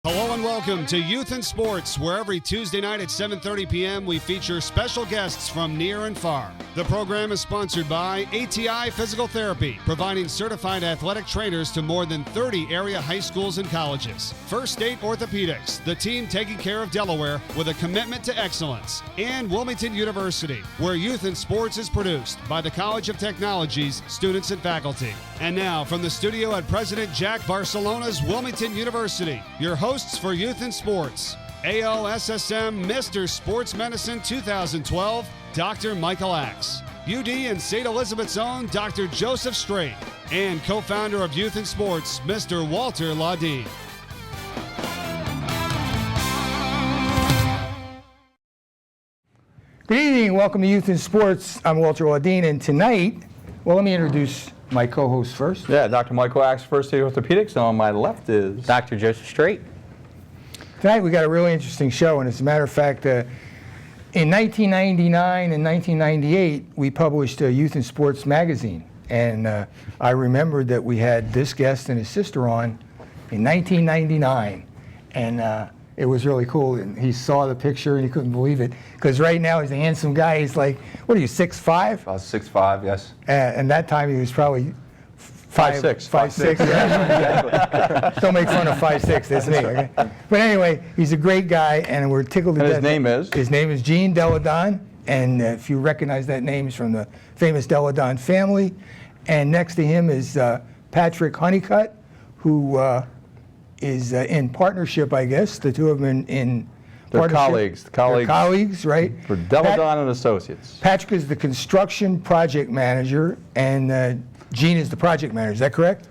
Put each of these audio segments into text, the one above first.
Hello and welcome to Youth in Sports, where every Tuesday night at 7:30 p.m. we feature special guests from near and far. The program is sponsored by ATI Physical Therapy, providing certified athletic trainers to more than 30 area high schools and colleges. First State Orthopedics, the team taking care of Delaware with a commitment to excellence. And Wilmington University, where Youth in Sports is produced by the College of Technology's students and faculty. And now, from the studio at President Jack Barcelona's Wilmington University, your hosts for Youth in Sports, ALSSM Mr. Sports Medicine 2012, Dr. Michael Axe, UD and St. Elizabeth's own Dr. Joseph Strait, and co-founder of Youth in Sports, Mr. Walter Laudine. Good evening, welcome to Youth in Sports. I'm Walter Laudine, and tonight, well, let me introduce my co-host first. Yeah, Dr. Michael Axe, First State Orthopedics, and on my left is Dr. Joseph Strait. Tonight we got a really interesting show, and as a matter of fact, in 1999 and 1998, we published a Youth in Sports magazine, and I remembered that we had this guest and his sister on in 1999, and it was really cool. And he saw the picture and he couldn't believe it, because right now he's a handsome guy. He's like, what are you, 6'5"? I was 6'5", yes. And that time he was probably 5'6". 5'6", yeah. Don't make fun of 5'6", that's me, okay? But anyway, he's a great guy, and we're tickled to death. His name is? His name is Gene Deladon, and if you recognize that name, he's from the famous Deladon family. And next to him is Patrick Honeycutt, who is in partnership, I guess. The two of them in They're partnership. colleagues. They're colleagues, right? For Deladon and Associates. Patrick is the construction project manager, and Gene is the project manager. Is that correct?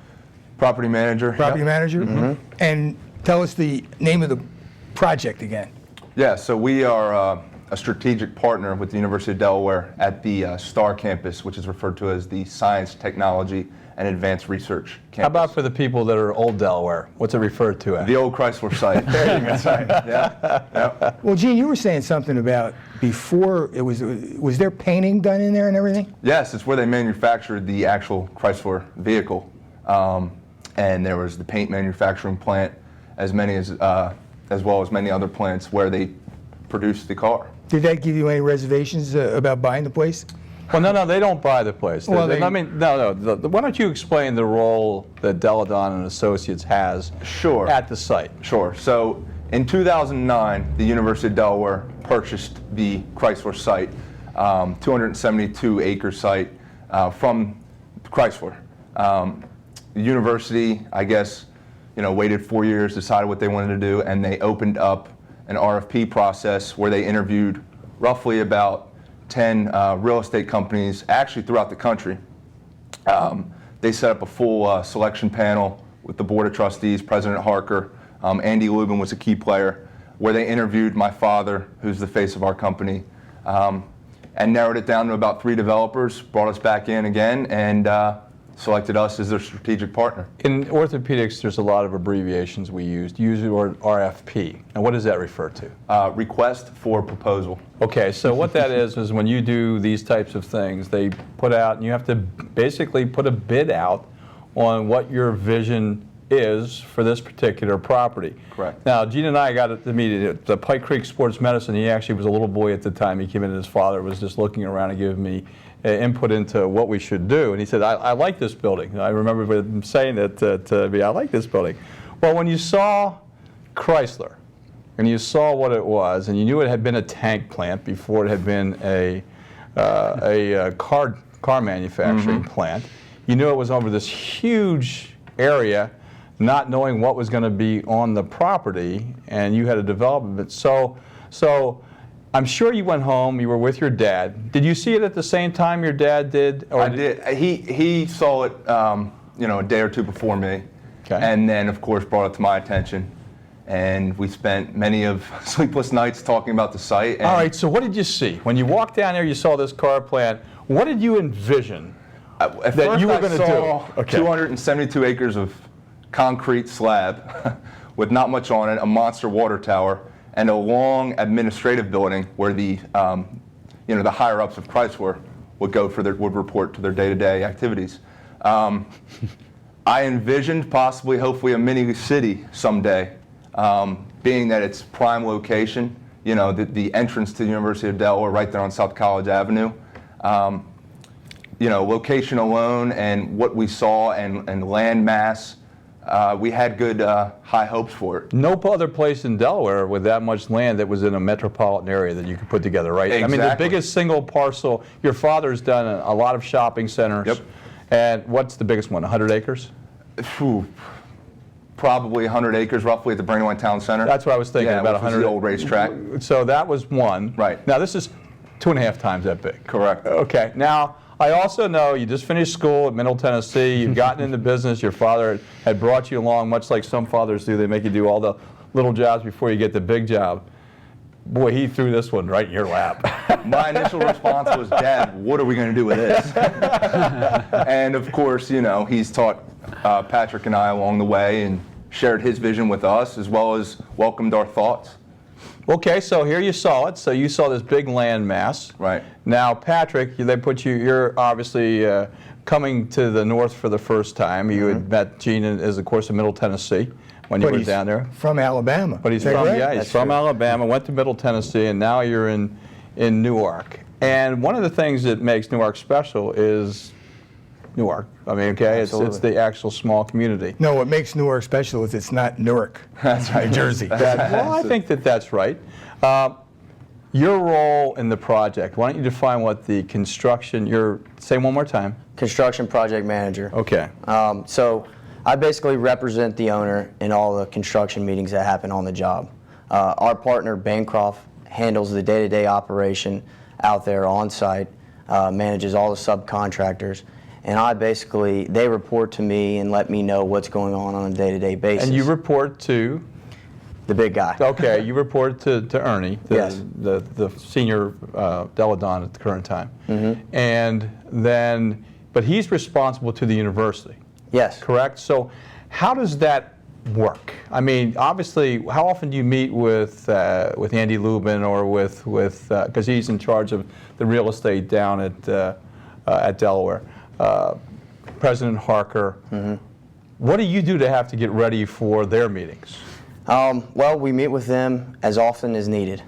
Property manager. Property Yep. manager? Mm-hmm. And tell us the name of the project again. Yeah, so we are a strategic partner with the University of Delaware at the STAR campus, which is referred to as the Science, Technology, and Advanced Research campus. How about for the people that are old Delaware? What's it referred to as? The old Chrysler site. There you go. Yeah. Well, Gene, you were saying something about before it was there painting done in there and everything? Yes, it's where they manufactured the actual Chrysler vehicle. And there was the paint manufacturing plant, as well as many other plants where they produced the car. Did that give you any reservations about buying the place? Well, no, they don't buy the place. Well, Why don't you explain the role that Deladon and Associates has Sure. at the site? Sure. So in 2009, the University of Delaware purchased the Chrysler site, 272-acre site from Chrysler. The university, I guess, waited 4 years, decided what they wanted to do, and they opened up an RFP process where they interviewed roughly about 10 real estate companies, actually throughout the country. They set up a full selection panel with the Board of Trustees, President Harker. Andy Lubin was a key player, where they interviewed my father, who's the face of our company, and narrowed it down to about 3 developers, brought us back in again, and selected us as their strategic partner. In orthopedics, there's a lot of abbreviations we used. Use the word RFP. And what does that refer to? Request for proposal. Okay, so what that is when you do these types of things, they put out, and you have to basically put a bid out on what your vision is for this particular property. Correct. Now, Gene and I got to meet at the Pike Creek Sports Medicine. He actually was a little boy at the time. He came in and his father was just looking around and giving me input into what we should do. And he said, I like this building. I remember him saying that to me, I like this building. Well, when you saw Chrysler, and you saw what it was, and you knew it had been a tank plant before it had been a car manufacturing plant, you knew it was over this huge area, not knowing what was going to be on the property, and you had a development. So I'm sure you went home, you were with your dad. Did you see it at the same time your dad did? Or I did. He saw it, a day or two before me, and then, of course, brought it to my attention. And we spent many of sleepless nights talking about the site. And all right, so what did you see? When you walked down there, you saw this car plant. What did you envision that you were going to do? Okay. 272 acres of concrete slab with not much on it, a monster water tower, and a long administrative building where the higher ups of Chrysler would report to their day-to-day activities. I envisioned possibly, hopefully, a mini city someday being that it's prime location, you know, the entrance to the University of Delaware right there on South College Avenue. You know, location alone and what we saw and land mass, we had good high hopes for it. No other place in Delaware with that much land that was in a metropolitan area that you could put together, right? Exactly. I mean, the biggest single parcel, your father's done a lot of shopping centers. Yep. And what's the biggest one, 100 acres? Phew, probably 100 acres roughly at the Brandywine Town Center. That's what I was thinking, yeah, about which was 100. the old racetrack. So that was one. Right. Now this is 2.5 times that big. Correct. Okay. Now, I also know you just finished school at Middle Tennessee. You've gotten into business. Your father had brought you along, much like some fathers do. They make you do all the little jobs before you get the big job. Boy, he threw this one right in your lap. My initial response was, Dad, what are we going to do with this? And of course, you know, he's taught Patrick and I along the way and shared his vision with us, as well as welcomed our thoughts. Okay, so here you saw it. So you saw this big land mass. Right. Now, Patrick, they put you, you're obviously coming to the north for the first time. You had met Gene as, of course, in Middle Tennessee when you were down there. From Alabama. But he's from, yeah, he's from Alabama, went to Middle Tennessee, and now you're in Newark. And one of the things that makes Newark special is Newark. I mean, okay, it's the actual small community. No, what makes Newark special is it's not Newark. That's right. New Jersey. Well, I think that's right. Your role in the project, why don't you define what the construction, say one more time. Construction project manager. Okay. So I basically represent the owner in all the construction meetings that happen on the job. Our partner, Bancroft, handles the day-to-day operation out there on site, manages all the subcontractors, and they report to me and let me know what's going on a day-to-day basis. And you report to? The big guy. Okay, you report to Ernie, Yes. the senior Deladon at the current time. Mm-hmm. And then, but he's responsible to the university. Yes. Correct? So how does that work? I mean, obviously, how often do you meet with Andy Lubin or with because he's in charge of the real estate down at Delaware, President Harker. Mm-hmm. What do you do to have to get ready for their meetings? Well, we meet with them as often as needed.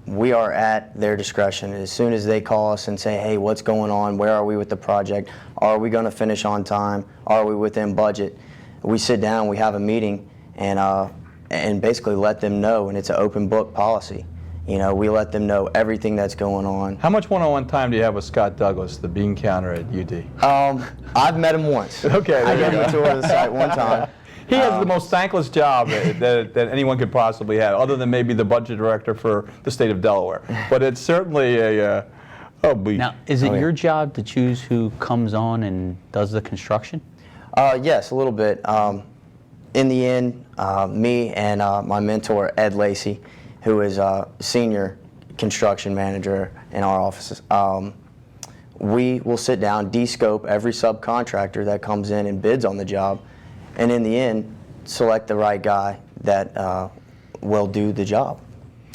We are at their discretion. As soon as they call us and say, hey, what's going on? Where are we with the project? Are we going to finish on time? Are we within budget? We sit down, we have a meeting, and basically let them know, and it's an open book policy. You know, we let them know everything that's going on. How much one-on-one time do you have with Scott Douglas, the bean counter at UD? I've met him once. Okay, I gave him a tour of the site one time. He has the most thankless job that anyone could possibly have, other than maybe the budget director for the state of Delaware. But it's certainly a Now, is it your job to choose who comes on and does the construction? Yes, a little bit. In the end, me and my mentor, Ed Lacey, who is a senior construction manager in our offices, we will sit down, de-scope every subcontractor that comes in and bids on the job, and in the end, select the right guy that will do the job.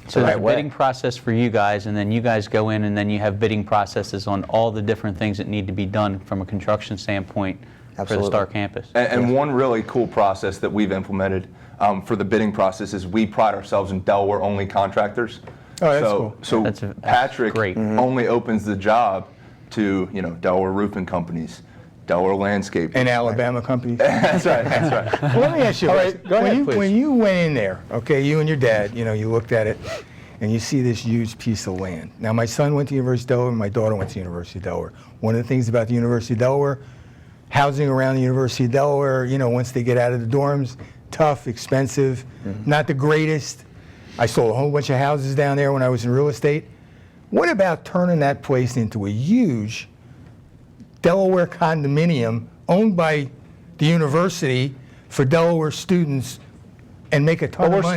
So there's a bidding process for you guys, and then you guys go in, and then you have bidding processes on all the different things that need to be done from a construction standpoint for the Star Campus. And one really cool process that we've implemented for the bidding process is we pride ourselves in Delaware-only contractors. Oh, that's cool. So That's Patrick great. only opens the job to, you know, Delaware roofing companies, Delaware landscape. And Alabama companies. That's right, that's right. Well, let me ask you, All right, go ahead, please. when you went in there, okay, you and your dad, you know, you looked at it, and you see this huge piece of land. Now, my son went to University of Delaware, and my daughter went to University of Delaware. One of the things about the University of Delaware, housing around the University of Delaware, you know, once they get out of the dorms, tough, expensive, not the greatest. I sold a whole bunch of houses down there when I was in real estate. What about turning that place into a huge Delaware condominium owned by the university for Delaware students and make a ton of money?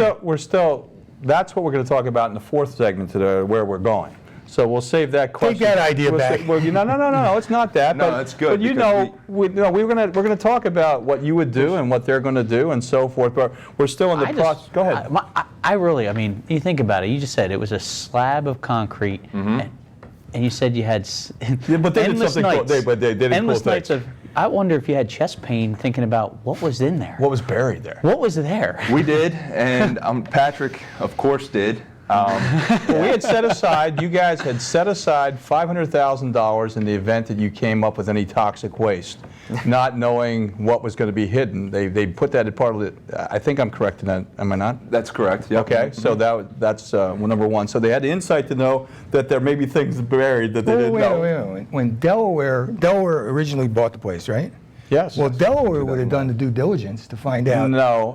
That's what we're going to talk about in the fourth segment today, where we're going. So we'll save that question. Take that idea back. No, it's not that. No, but, that's good, But you because know, we're going to talk about what you would do and what they're going to do and so forth. But we're still in the process. Go ahead. I mean, you think about it. You just said it was a slab of concrete, and you said you had but they did endless something cool. nights. They did a endless cool thing. nights of I wonder if you had chest pain thinking about what was in there. What was buried there? What was there? We did, and Patrick, of course, did. Well, we had set aside, you guys had set aside $500,000 in the event that you came up with any toxic waste, not knowing what was going to be hidden. They put that as part of it. I think I'm correct in that, am I not? That's correct. Yep. Okay, so that's number one. So they had the insight to know that there may be things buried that they didn't know. Wait. When Delaware originally bought the place, right? Yes. Well, Delaware would have done the due diligence to find out.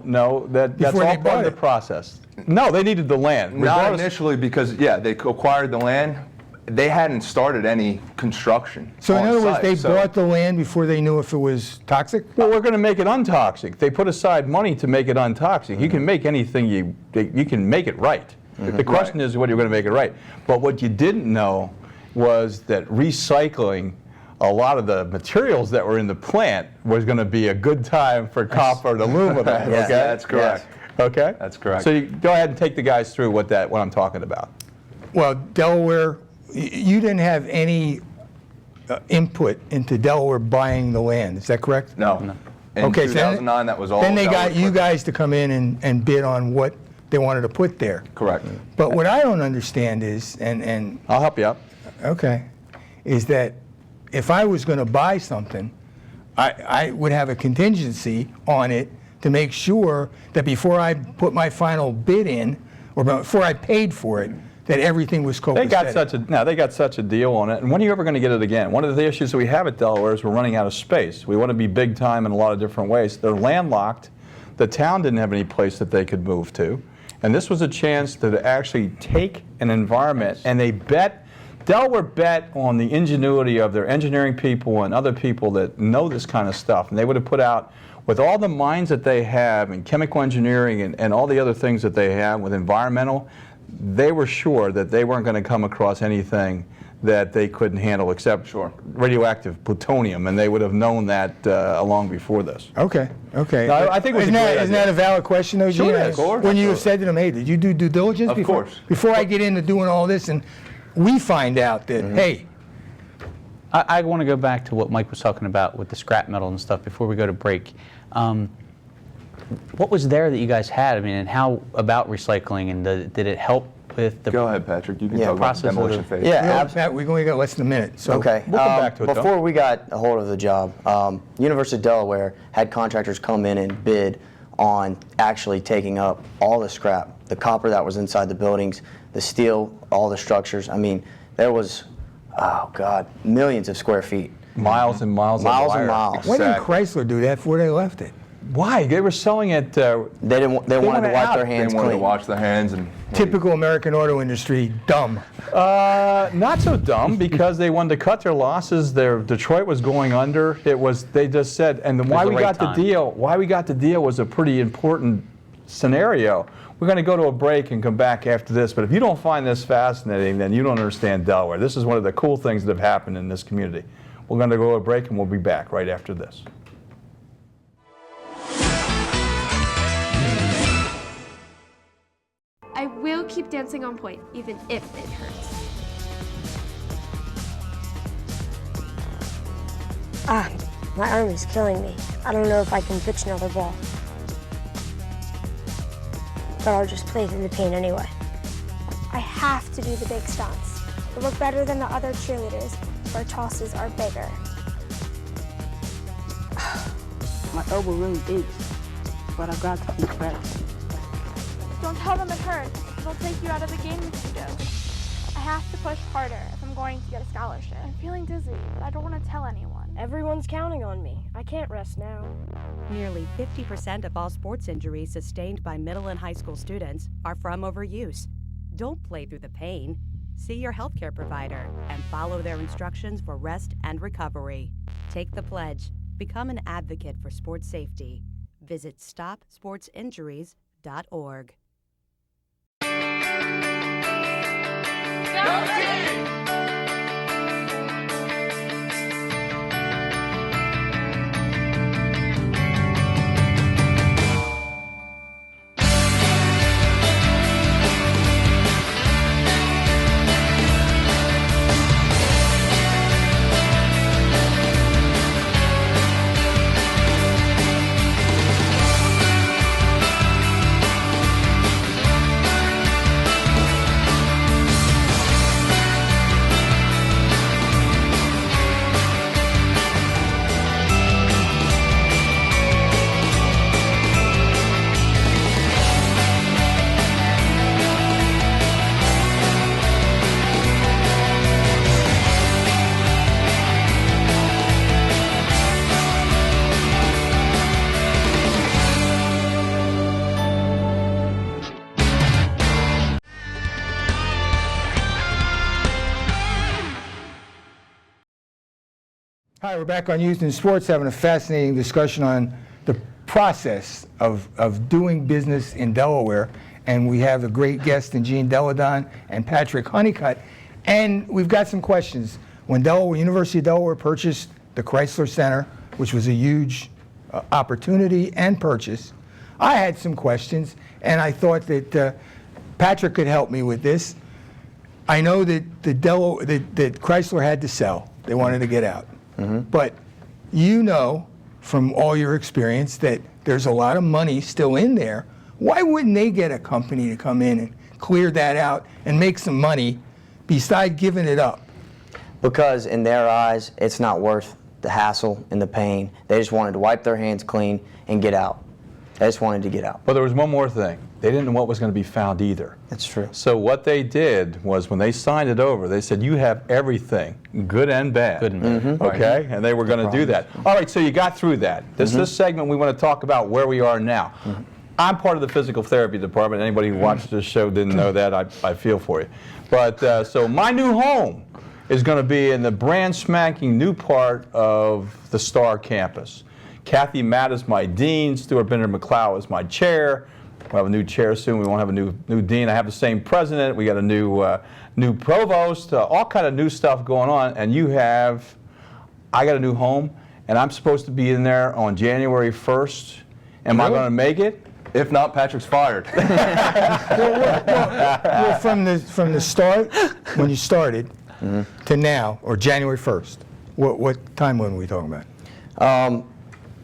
No, that's Before all they part bought of the it. process. No, they needed the land. Not Regardless- initially because, yeah, they acquired the land. They hadn't started any construction. So in on other words, site, they so- bought the land before they knew if it was toxic? Well, we're going to make it untoxic. They put aside money to make it untoxic. You can make anything you can make it right. The question is whether you're going to make it right. But what you didn't know was that recycling a lot of the materials that were in the plant was going to be a good time for copper and aluminum. Yeah, Okay, that's correct. Okay, That's correct. So you go ahead and take the guys through what I'm talking about. Well, Delaware, you didn't have any input into Delaware buying the land, is that correct? No. In Okay, so 2009, that was all. Then they Delaware got you put- guys to come in and bid on what they wanted to put there. Correct. But what I don't understand is, and I'll help you out. okay, is that if I was going to buy something, I would have a contingency on it to make sure that before I put my final bid in, or before I paid for it, that everything was copacetic. They got such a deal on it. And when are you ever going to get it again? One of the issues that we have at Delaware is we're running out of space. We want to be big time in a lot of different ways. They're landlocked. The town didn't have any place that they could move to. And this was a chance to actually take an environment, and Delaware bet on the ingenuity of their engineering people and other people that know this kind of stuff. And they would have put out, with all the minds that they have in chemical engineering and all the other things that they have with environmental, they were sure that they weren't going to come across anything that they couldn't handle except radioactive plutonium, and they would have known that long before this. Okay. No, I think it was isn't a great isn't that idea. a valid question, though, Gene? Sure it is. Of course. When you have said to them, hey, did you do due diligence Of before? course. Before I get into doing all this, and we find out that, hey, I want to go back to what Mike was talking about with the scrap metal and stuff before we go to break. What was there that you guys had? I mean, and how about recycling, and did it help with the Go ahead, Patrick. You can Yeah, talk about process the of demolition the- phase. Yeah, Pat, we've only got less than a minute. So Okay. We'll come back to it, though. Before we got a hold of the job, University of Delaware had contractors come in and bid on actually taking up all the scrap, the copper that was inside the buildings, the steel, all the structures. I mean, there was, oh God, millions of square feet. Miles and miles of Miles and wire. miles. Why didn't Exactly. Chrysler do that before they left it? Why? They were selling it. They wanted to wanted wipe out. their They hands wanted to clean. wash their hands and. Typical American auto industry, dumb. Not so dumb, because they wanted to cut their losses. Detroit was going under. They just said, and why the we right got time. the deal. Why we got the deal was a pretty important scenario. We're going to go to a break and come back after this. But if you don't find this fascinating, then you don't understand Delaware. This is one of the cool things that have happened in this community. We're going to go to a break, and we'll be back right after this. I will keep dancing on point, even if it hurts. My arm is killing me. I don't know if I can pitch another ball. But I'll just play through the pain anyway. I have to do the big stunts. To look better than the other cheerleaders, our tosses are bigger. My elbow really aches, but I've got to keep better. Don't tell them it hurts. They'll take you out of the game if you do. I have to push harder if I'm going to get a scholarship. I'm feeling dizzy, but I don't want to tell anyone. Everyone's counting on me. I can't rest now. Nearly 50% of all sports injuries sustained by middle and high school students are from overuse. Don't play through the pain. See your healthcare provider and follow their instructions for rest and recovery. Take the pledge. Become an advocate for sports safety. Visit stopsportsinjuries.org. Hi, we're back on Youth in Sports, having a fascinating discussion on the process of doing business in Delaware. And we have a great guest in Gene Deladon and Patrick Honeycutt. And we've got some questions. When University of Delaware purchased the Chrysler Center, which was a huge opportunity and purchase, I had some questions, and I thought that Patrick could help me with this. I know that that Chrysler had to sell. They wanted to get out. But you know from all your experience that there's a lot of money still in there. Why wouldn't they get a company to come in and clear that out and make some money besides giving it up? Because in their eyes, it's not worth the hassle and the pain. They just wanted to wipe their hands clean and get out. They just wanted to get out. But there was one more thing. They didn't know what was going to be found either. That's true. So what they did was when they signed it over, they said, you have everything, good and bad. Good and bad. Okay? And they were going to do that. All right, so you got through that. This segment, we want to talk about where we are now. I'm part of the physical therapy department. Anybody who watched this show didn't know that. I feel for you. But so my new home is going to be in the brand spanking new part of the Star campus. Kathy Matt is my dean. Stuart Bender-McLeod is my chair. We'll have a new chair soon. We won't have a new dean. I have the same president. We got a new provost. All kind of new stuff going on. And I got a new home, and I'm supposed to be in there on January 1st. Am I going to make it? If not, Patrick's fired. Well, from the start, when you started, to now, or January 1st, what time when are we talking about?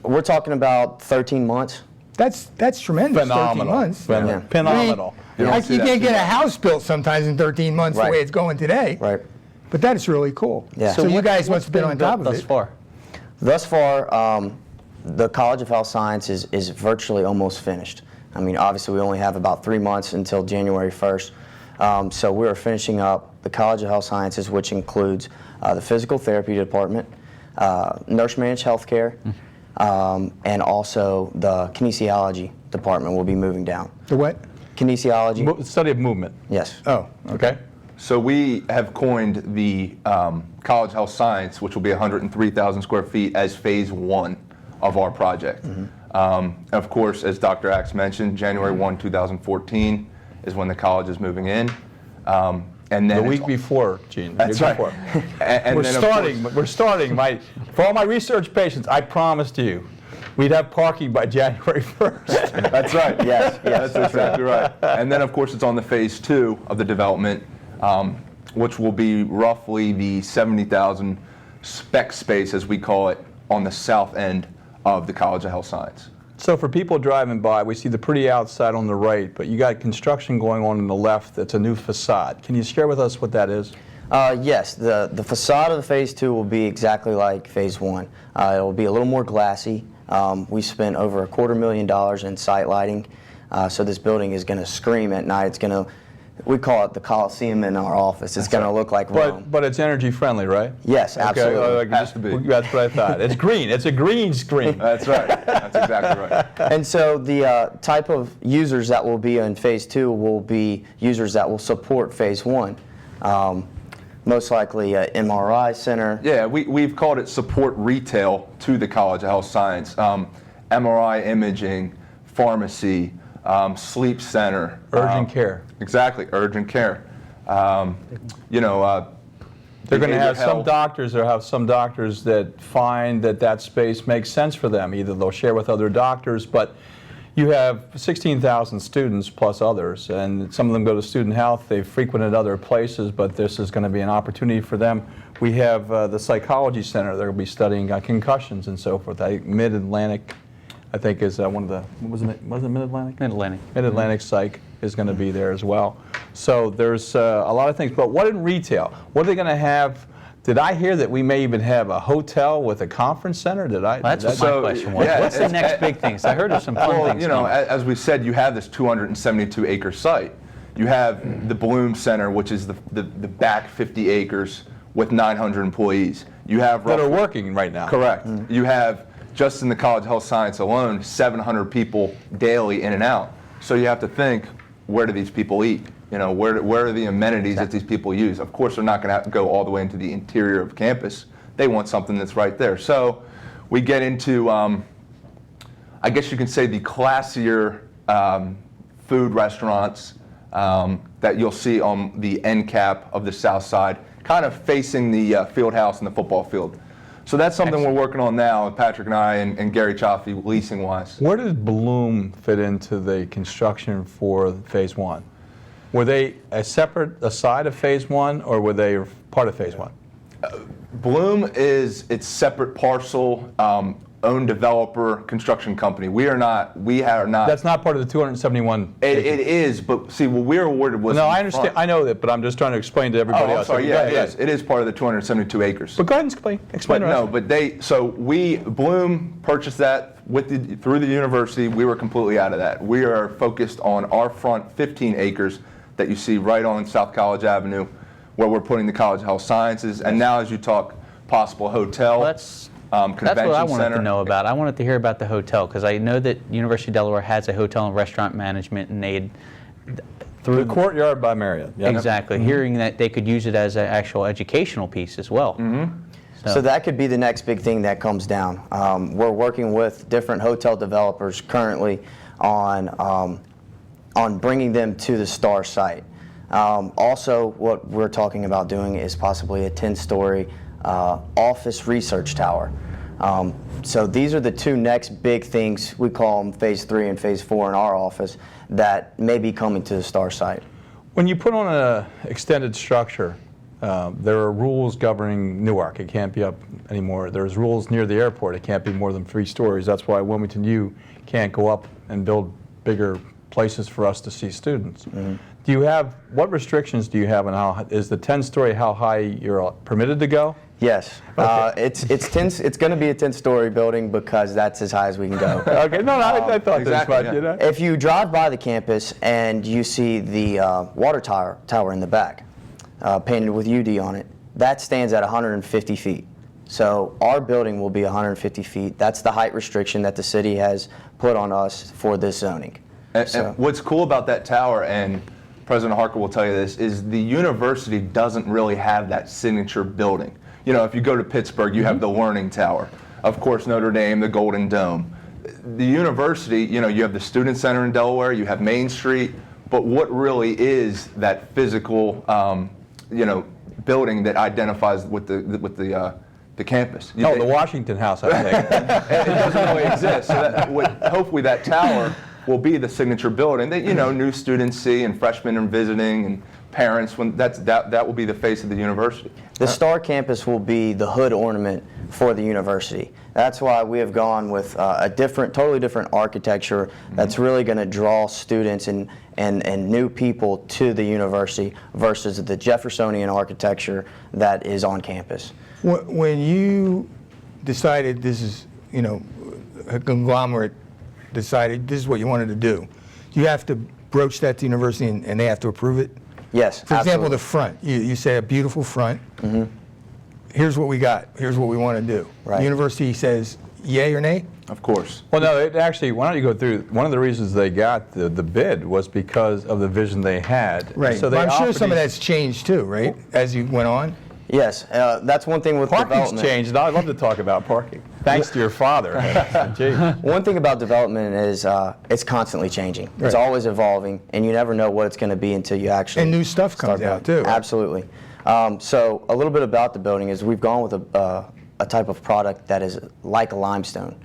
We're talking about 13 months. That's tremendous. Phenomenal. 13 months. Phenomenal. You can't get a house built sometimes in 13 months the way it's going today. Right. But that is really cool. Yeah. So you guys must have been on top of it. Thus far, the College of Health Sciences is virtually almost finished. I mean, obviously, we only have about 3 months until January 1st. So we're finishing up the College of Health Sciences, which includes the physical therapy department, nurse managed healthcare, and also the kinesiology department will be moving down. The what? Kinesiology. Study of movement. Yes. Oh, Okay. So we have coined the College Health Science, which will be 103,000 square feet, as phase 1 of our project. Of course, as Dr. Axe mentioned, January 1, 2014 is when the college is moving in. And then The week before, Gene. That's right. And We're then starting. For all my research patients, I promised you we'd have parking by January 1st. That's right. Yes, that's exactly right. And then, of course, it's on the phase 2 of the development, which will be roughly the 70,000 spec space, as we call it, on the south end of the College of Health Science. So for people driving by, we see the pretty outside on the right, but you got construction going on the left that's a new facade. Can you share with us what that is? Yes, the facade of the phase 2 will be exactly like phase 1. It will be a little more glassy. We spent over $250,000 in site lighting, so this building is going to scream at night. It's going to, we call it the Coliseum in our office. It's going to look like Rome. But it's energy friendly, right? Yes, absolutely. Okay, Has to be. That's what I thought. It's green. It's a green screen. That's right. That's exactly right. And so the type of users that will be in phase 2 will be users that will support phase 1. Most likely an MRI center. Yeah, we've called it support retail to the College of Health Science. MRI imaging, pharmacy, sleep center. Urgent care. Exactly, urgent care. They're going to have some doctors that find that space makes sense for them. Either they'll share with other doctors, but you have 16,000 students plus others, and some of them go to student health. They've frequented other places, but this is going to be an opportunity for them. We have the psychology center. They'll be studying concussions and so forth. Mid-Atlantic, I think, is one of the, was it Mid-Atlantic? Mid-Atlantic. Mid-Atlantic Psych is going to be there as well. So there's a lot of things. But what in retail? What are they going to have? Did I hear that we may even have a hotel with a conference center? That's what my question was. What's the next big things? I heard of some fun things. As we said, you have this 272-acre site. You have the Bloom Center, which is the back 50 acres with 900 employees. You have that are working right now. Correct. You have, just in the College of Health Science alone, 700 people daily in and out. So you have to think, where do these people eat? Where are the amenities that these people use? Of course, they're not going to have to go all the way into the interior of campus. they want something that's right there. So we get into, I guess you can say, the classier food restaurants that you'll see on the end cap of the south side, kind of facing the field house and the football field. So that's something we're working on now, Patrick and I and Gary Chaffee, leasing-wise. Where does Bloom fit into the construction for Phase 1? Were they a separate aside of Phase 1, or were they part of Phase 1? Bloom is its separate parcel, own developer construction company. We are not. That's not part of the 271. It is, but see, what we're awarded was. No, I understand. I know that, but I'm just trying to explain to everybody else. Sorry. Yeah, it is part of the 272 acres. But go ahead and explain. But no, but Bloom purchased that through the university. We were completely out of that. We are focused on our front 15 acres that you see right on South College Avenue, where we're putting the College of Health Sciences. And now, as you talk, possible hotel. Well, Convention that's what I wanted center. to know about. I wanted to hear about the hotel, because I know that University of Delaware has a hotel and restaurant management, and they through the courtyard by Marriott. Yeah. Exactly. Hearing that they could use it as an actual educational piece as well. So that could be the next big thing that comes down. We're working with different hotel developers currently on bringing them to the STAR site. Also, what we're talking about doing is possibly a 10-story office research tower. So these are the two next big things, we call them Phase 3 and Phase 4 in our office, that may be coming to the STAR site. When you put on an extended structure, there are rules governing Newark. It can't be up anymore. There's rules near the airport. It can't be more than 3 stories. That's why Wilmington U can't go up and build bigger places for us to see students. Do you have, what restrictions do you have on how, is the 10-story how high you're permitted to go? Yes. Okay. It's going to be a 10-story building because that's as high as we can go. Okay, no, I thought exactly, that's right. You know? If you drive by the campus and you see the water tower in the back, painted with UD on it, that stands at 150 feet. So our building will be 150 feet. That's the height restriction that the city has put on us for this zoning. And what's cool about that tower, and President Harker will tell you this, is the university doesn't really have that signature building. You know, if you go to Pittsburgh, you have the Learning Tower. Of course, Notre Dame, the Golden Dome. The university, you know, you have the Student Center in Delaware, you have Main Street, but what really is that physical, you know, building that identifies with the campus? No, the Washington House, I think. It doesn't really exist. So hopefully that tower will be the signature building that, you know, new students see, and freshmen are visiting, and parents, when that will be the face of the university. The STAR campus will be the hood ornament for the university. That's why we have gone with a totally different architecture that's really going to draw students and new people to the university versus the Jeffersonian architecture that is on campus. When you decided this is, you know, a conglomerate decided this is what you wanted to do, you have to broach that to the university and they have to approve it? Yes, For example, the front. You say a beautiful front. Here's what we got. Here's what we want to do. Right. The university says yay or nay? Of course. Well, no, actually, why don't you go through, one of the reasons they got the bid was because of the vision they had. Right. So they I'm sure offered some of these- that's changed too, right, as you went on? Yes, that's one thing with Parking's development. changed. I'd love to talk about parking. Thanks to your father. Gee. One thing about development is it's constantly changing. It's Right. always evolving, and you never know what it's going to be until you actually And new stuff start comes out building. too. Absolutely. So a little bit about the building is we've gone with a type of product that is like a limestone.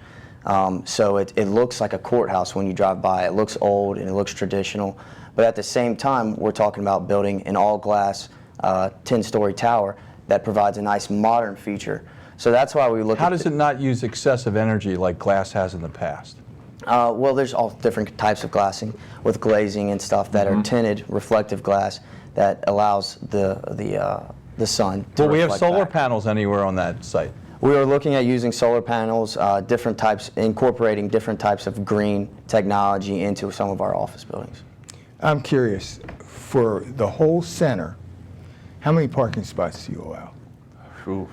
So it looks like a courthouse when you drive by. It looks old and it looks traditional, but at the same time, we're talking about building an all-glass 10-story tower that provides a nice modern feature. So that's why we look How at does it not use excessive energy like glass has in the past? well, there's all different types of glassing with glazing and stuff that are tinted, reflective glass that allows the sun to Well, we have reflect solar back. panels anywhere on that site. We are looking at using solar panels, different types, incorporating different types of green technology into some of our office buildings. I'm curious, for the whole center, how many parking spots do you allow? Ooh.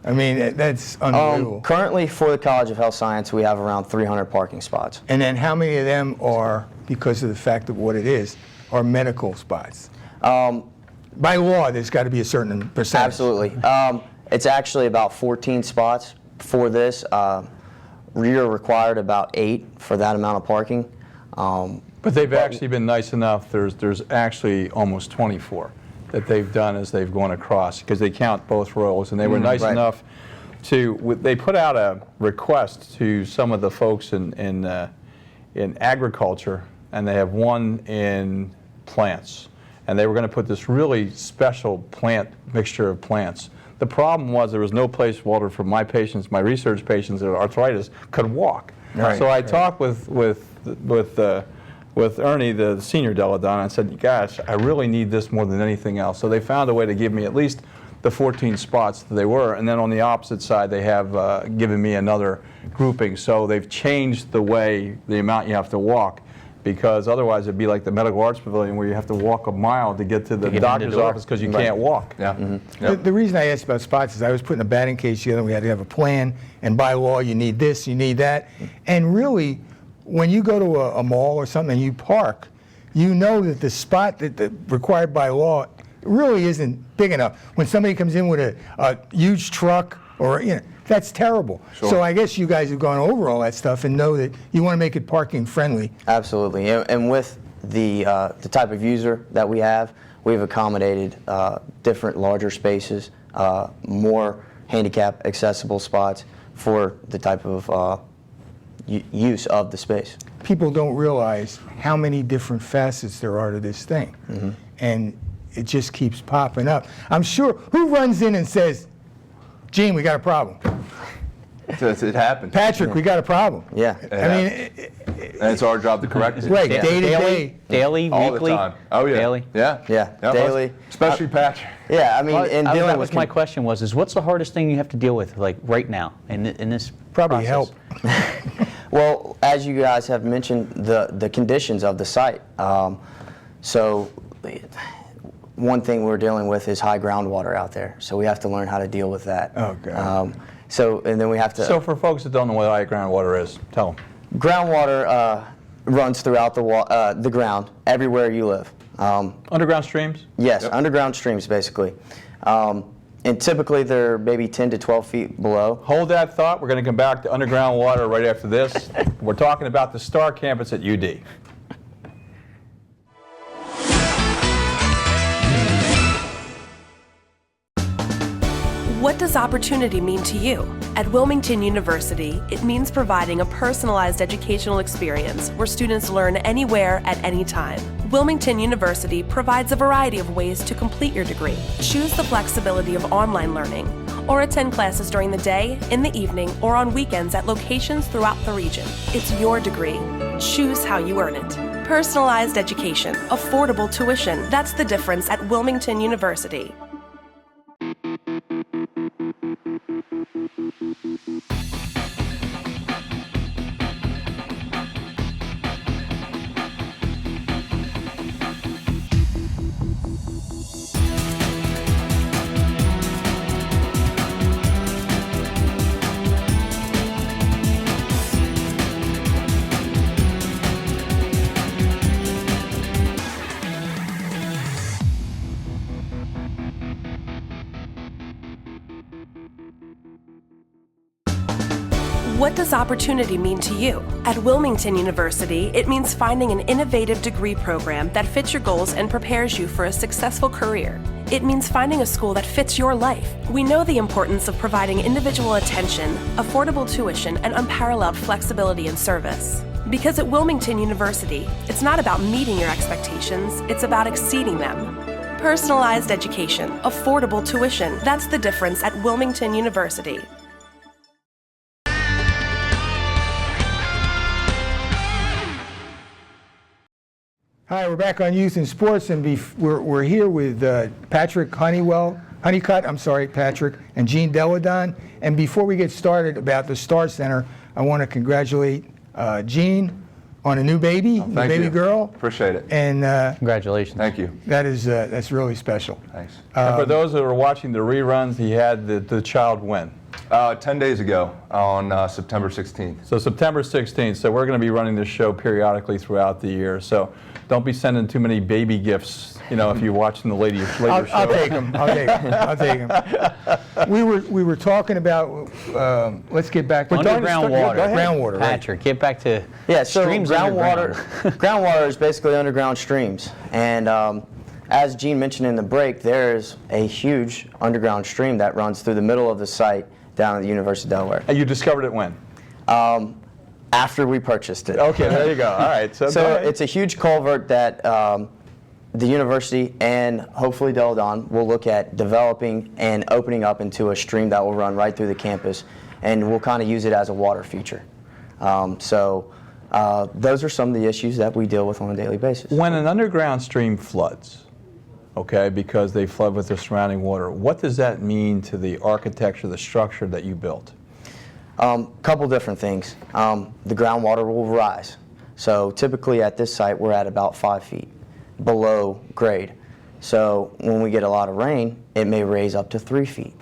I mean, that's unbelievable. Currently, for the College of Health Science, we have around 300 parking spots. And then how many of them are, because of the fact of what it is, are medical spots? By law, there's got to be a certain percentage. Absolutely. It's actually about 14 spots for this. You're required about 8 for that amount of parking. But they've actually been nice enough. There's actually almost 24 that they've done as they've gone across, because they count both rows, and they were nice enough to. They put out a request to some of the folks in agriculture, and they have one in plants, and they were going to put this really special plant mixture of plants. The problem was there was no place, Walter, for my patients, my research patients with arthritis, could walk. So I talked with Ernie, the senior Deladon, and said, gosh, I really need this more than anything else. So they found a way to give me at least the 14 spots that they were, and then on the opposite side they have given me another grouping. So they've changed the amount you have to walk, because otherwise it'd be like the Medical Arts Pavilion where you have to walk a mile to get to the doctor's office because you can't walk. The reason I asked about spots is I was putting a batting cage together, and we had to have a plan, and by law you need this, you need that. And really, when you go to a mall or something and you park, you know that the spot that required by law really isn't big enough. When somebody comes in with a huge truck, or that's terrible. So I guess you guys have gone over all that stuff and know that you want to make it parking friendly. Absolutely, and with the type of user that we've accommodated different larger spaces, more handicap accessible spots for the type of use of the space. People don't realize how many different facets there are to this thing, and it just keeps popping up. I'm sure, who runs in and says, Gene, we got a problem? It happens. Patrick, we got a problem. Yeah. And it's our job to correct it. Right, day to day. Daily, all weekly? the time. Oh, yeah. Daily? Yeah. Daily. Especially Patrick. Yeah, I mean, that was my question is what's the hardest thing you have to deal with, like right now, in this Probably process? help. Well, as you guys have mentioned, the conditions of the site. So one thing we're dealing with is high groundwater out there. So we have to learn how to deal with that. Oh, God. And then we have to... So for folks that don't know what high groundwater is, tell them. Groundwater runs throughout the ground, everywhere you live. Underground streams? Yes, underground streams, basically. And typically they're maybe 10 to 12 feet below. Hold that thought. We're going to come back to underground water right after this. We're talking about the Star Campus at UD. What does opportunity mean to you? At Wilmington University, it means providing a personalized educational experience where students learn anywhere at any time. Wilmington University provides a variety of ways to complete your degree. Choose the flexibility of online learning, or attend classes during the day, in the evening, or on weekends at locations throughout the region. It's your degree. Choose how you earn it. Personalized education, affordable tuition. That's the difference at Wilmington University. What does opportunity mean to you? At Wilmington University, it means finding an innovative degree program that fits your goals and prepares you for a successful career. It means finding a school that fits your life. We know the importance of providing individual attention, affordable tuition, and unparalleled flexibility and service. Because at Wilmington University, it's not about meeting your expectations, it's about exceeding them. Personalized education, affordable tuition, that's the difference at Wilmington University. Hi, we're back on Youth in Sports, and we're here with Patrick Honeycutt, Patrick, and Gene Deladon. And before we get started about the Star Center, I want to congratulate Gene on a new baby, baby girl. Appreciate it. And congratulations. Thank you. That's really special. Thanks. And for those that are watching the reruns, he had the child win. 10 days ago on September 16th. So September 16th. So we're going to be running this show periodically throughout the year. So don't be sending too many baby gifts, you know, if you're watching the later show. I'll take them. I'll take them. We were talking about, let's get back to underground water. Groundwater, right. Patrick, get back to so streams groundwater. underground. Groundwater is basically underground streams, and as Gene mentioned in the break, there's a huge underground stream that runs through the middle of the site down at the University of Delaware. And you discovered it when? After we purchased it. Okay, there you go. All right. So it's a huge culvert that the university and hopefully Deladon will look at developing and opening up into a stream that will run right through the campus, and we'll kind of use it as a water feature. Those are some of the issues that we deal with on a daily basis. When an underground stream floods, okay, because they flood with the surrounding water, what does that mean to the architecture, the structure that you built? Couple different things. The groundwater will rise. So typically at this site we're at about 5 feet below grade. So when we get a lot of rain, it may raise up to 3 feet.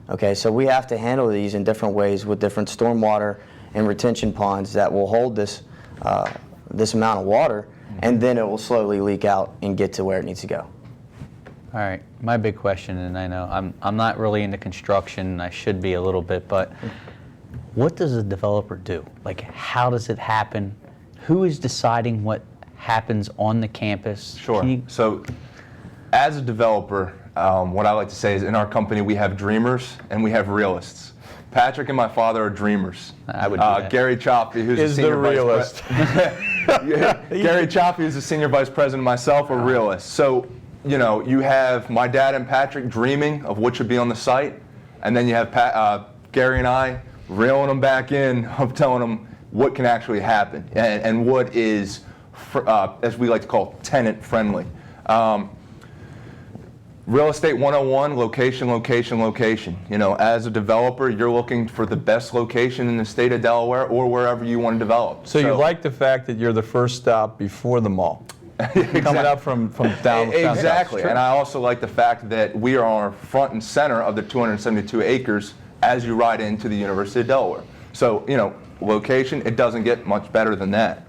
Okay, so we have to handle these in different ways with different stormwater and retention ponds that will hold this this amount of water, and then it will slowly leak out and get to where it needs to go. All right, my big question, and I know I'm not really into construction, I should be a little bit, but what does a developer do? Like, how does it happen? Who is deciding what happens on the campus? Sure. So, as a developer, what I like to say is in our company we have dreamers and we have realists. Patrick and my father are dreamers. I would do that. Gary Choppy, who's Is the senior the realist. Gary Choppy, who's the senior vice president, myself are realists. So, you know, you have my dad and Patrick dreaming of what should be on the site, and then you have Gary and I reeling them back in of telling them what can actually happen and what is, as we like to call, tenant friendly. Real estate 101, location, location, location. You know, as a developer, you're looking for the best location in the state of Delaware or wherever you want to develop. So you like the fact that you're the first stop before the mall. Exactly. Coming up from down. Exactly. And I also like the fact that we are front and center of the 272 acres as you ride into the University of Delaware. So, you know, location, it doesn't get much better than that.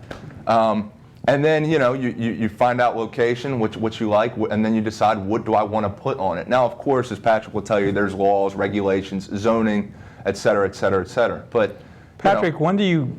And then, you know, you find out location, what you like, and then you decide what do I want to put on it. Now, of course, as Patrick will tell you, there's laws, regulations, zoning, et cetera, et cetera, et cetera. But, Patrick, when do you,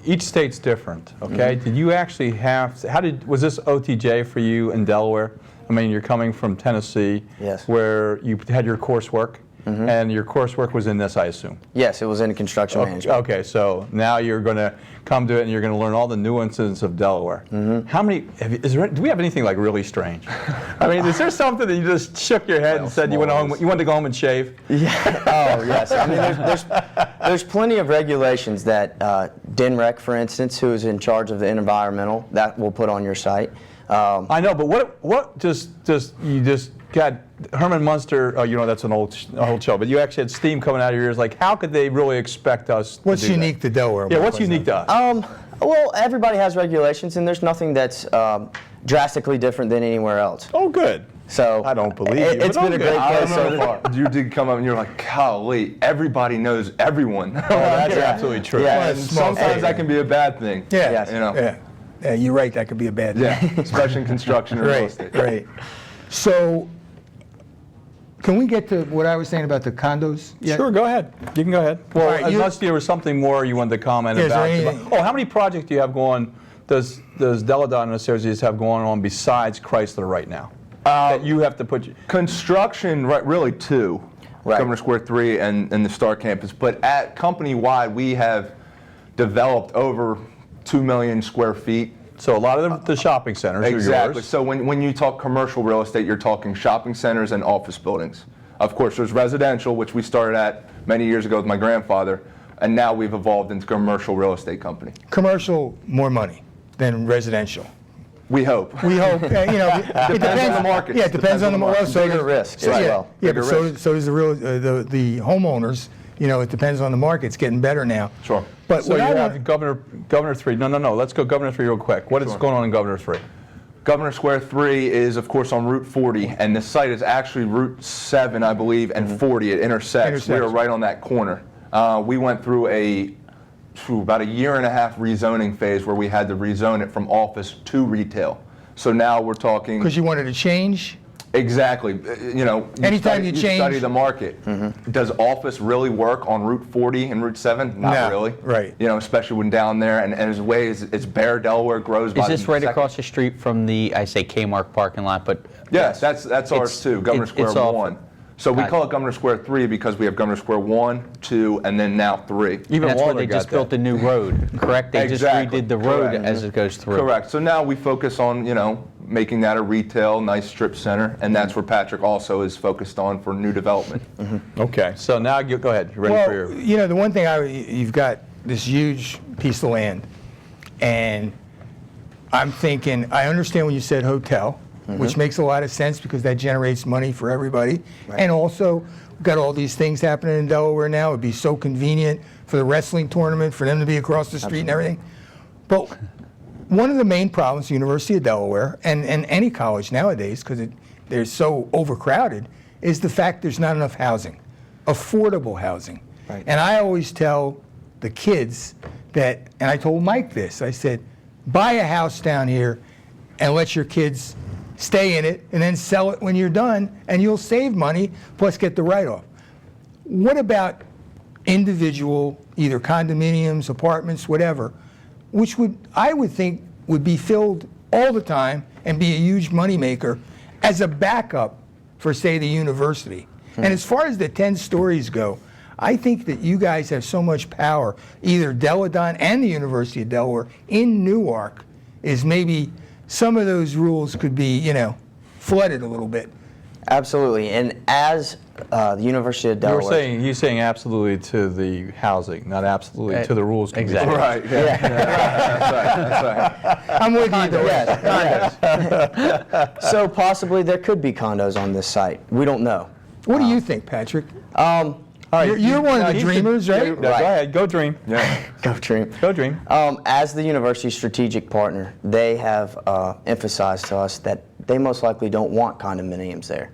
each state's different, okay? Did you actually have, was this OTJ for you in Delaware? I mean, you're coming from Tennessee, yes, where you had your coursework. And your coursework was in this, I assume? Yes, it was in construction management. Okay, so now you're going to come to it and you're going to learn all the nuances of Delaware. How many, do we have anything like really strange? I mean, is there something that you just shook your head and said you wanted to go home and shave? Yeah. Oh, yes. I mean, there's plenty of regulations that DNREC, for instance, who is in charge of the environmental, that will put on your site. I know, but what you just got Herman Munster, you know, that's an old show, but you actually had steam coming out of your ears. Like, how could they really expect us to What's do unique that? to Delaware? Yeah, what's unique to us? Well, everybody has regulations, and there's nothing that's drastically different than anywhere else. Oh, good. So I don't believe you. It's been a great place so far. You did come up and you're like, golly, everybody knows everyone. That's absolutely true. Yeah, and sometimes that can be a bad thing. Yeah, yes. You know. Yeah, you're right. That could be a bad thing. Yeah, especially in construction or real estate. Right. So, can we get to what I was saying about the condos? yet? Sure, go ahead. You can go ahead. Well, All right, unless there was something more you wanted to comment Is there about. anything- Oh, how many projects do you have going? Does Deladon and Associates have going on besides Chrysler right now? That you have to put. Construction, right? Really two. Right. Governor Square 3 and the Star Campus. But at company-wide, we have developed over 2 million square feet. So a lot of the shopping centers Exactly. are yours. So when you talk commercial real estate, you're talking shopping centers and office buildings. Of course, there's residential, which we started at many years ago with my grandfather, and now we've evolved into commercial real estate company. Commercial, more money than residential. We hope. We hope, you know, it depends on the market. Yeah, it depends on the market. So Bigger risks as well. Yeah, Bigger but so risks. does the homeowners. You know, it depends on the market. It's getting better now. Sure. But So what you I have want, Governor 3. No. Let's go Governor 3 real quick. What is going on in Governor 3? Governor Square 3 is, of course, on Route 40, and the site is actually Route 7, I believe, and 40. It intersects. We are right on that corner. We went through about a year and a half rezoning phase where we had to rezone it from office to retail. So now we're talking... Because you wanted to change? Exactly. You know, Anytime you change... study the market. Does office really work on Route 40 and Route 7? Not really. Right. You know, especially when down there, and as ways, it's bare. Delaware grows by Is this right second. across the street from the, I say Kmart parking lot, but... Yes, that's ours too, Governor Square 1. So we call it Governor Square 3 because we have Governor Square 1, 2, and then now 3. Even that's where they just built a new road, correct? They just redid the road as it goes through. Correct. So now we focus on, you know, making that a retail, nice strip center, and that's where Patrick also is focused on for new development. Okay, so now you go ahead. You're ready for your... You know, the one thing you've got this huge piece of land, and I'm thinking, I understand when you said hotel, which makes a lot of sense because that generates money for everybody. And also, we've got all these things happening in Delaware now. It'd be so convenient for the wrestling tournament, for them to be across the street and everything. But one of the main problems, the University of Delaware, and any college nowadays, because they're so overcrowded, is the fact there's not enough housing, affordable housing. And I always tell the kids that, and I told Mike this, I said, buy a house down here and let your kids stay in it, and then sell it when you're done, and you'll save money, plus get the write-off. What about individual, either condominiums, apartments, whatever, which I would think would be filled all the time and be a huge moneymaker as a backup for, say, the university? And as far as the 10 stories go, I think that you guys have so much power, either Deladon and the University of Delaware in Newark, is maybe some of those rules could be, you know, flooded a little bit. Absolutely, and as the University of Delaware... You're saying absolutely to the housing, not absolutely to the rules. Exactly. Right, yeah. That's right. I'm with you, though. Yes. So possibly there could be condos on this site. We don't know. What do you think, Patrick? Right, you're one of the dreamers, right? Go ahead, go dream. Yeah. Go dream. Go dream. As the university's strategic partner, they have emphasized to us that they most likely don't want condominiums there.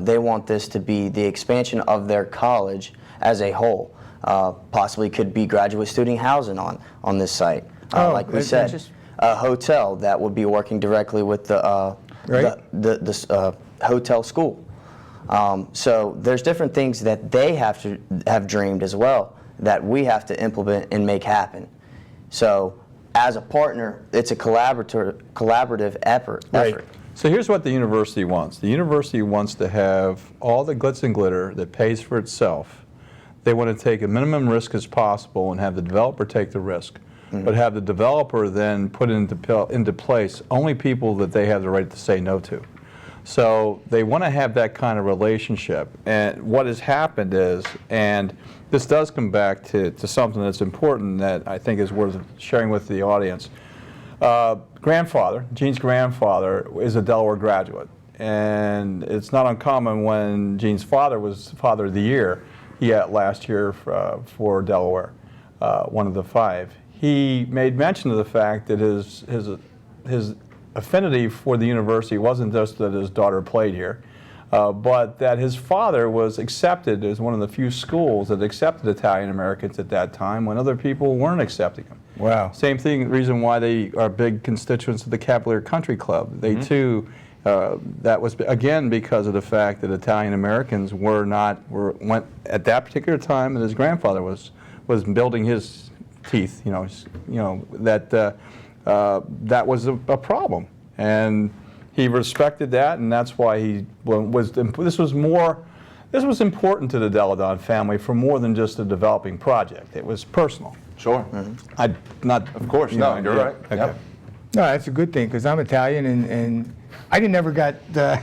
They want this to be the expansion of their college as a whole. Possibly could be graduate student housing on this site. Like we said, a hotel that would be working directly with the hotel school. So there's different things that they have dreamed as well that we have to implement and make happen. So as a partner, it's a collaborative effort. So here's what the university wants. The university wants to have all the glitz and glitter that pays for itself. They want to take a minimum risk as possible and have the developer take the risk, but have the developer then put into place only people that they have the right to say no to. So they want to have that kind of relationship. And what has happened is, and this does come back to something that's important that I think is worth sharing with the audience. Gene's grandfather is a Delaware graduate. And it's not uncommon when Gene's father was Father of the Year last year for Delaware, one of the 5. He made mention of the fact that his affinity for the university wasn't just that his daughter played here, but that his father was accepted as one of the few schools that accepted Italian Americans at that time when other people weren't accepting them. Wow. Same thing, reason why they are big constituents of the Cavalier Country Club. They too, that was again because of the fact that Italian Americans went at that particular time that his grandfather was building his teeth. That was a problem, and he respected that, and that's why he was. This was important to the Deladon family for more than just a developing project. It was personal. Sure. Of course. No, you're right. Okay. Yep. No, that's a good thing because I'm Italian and I never got, I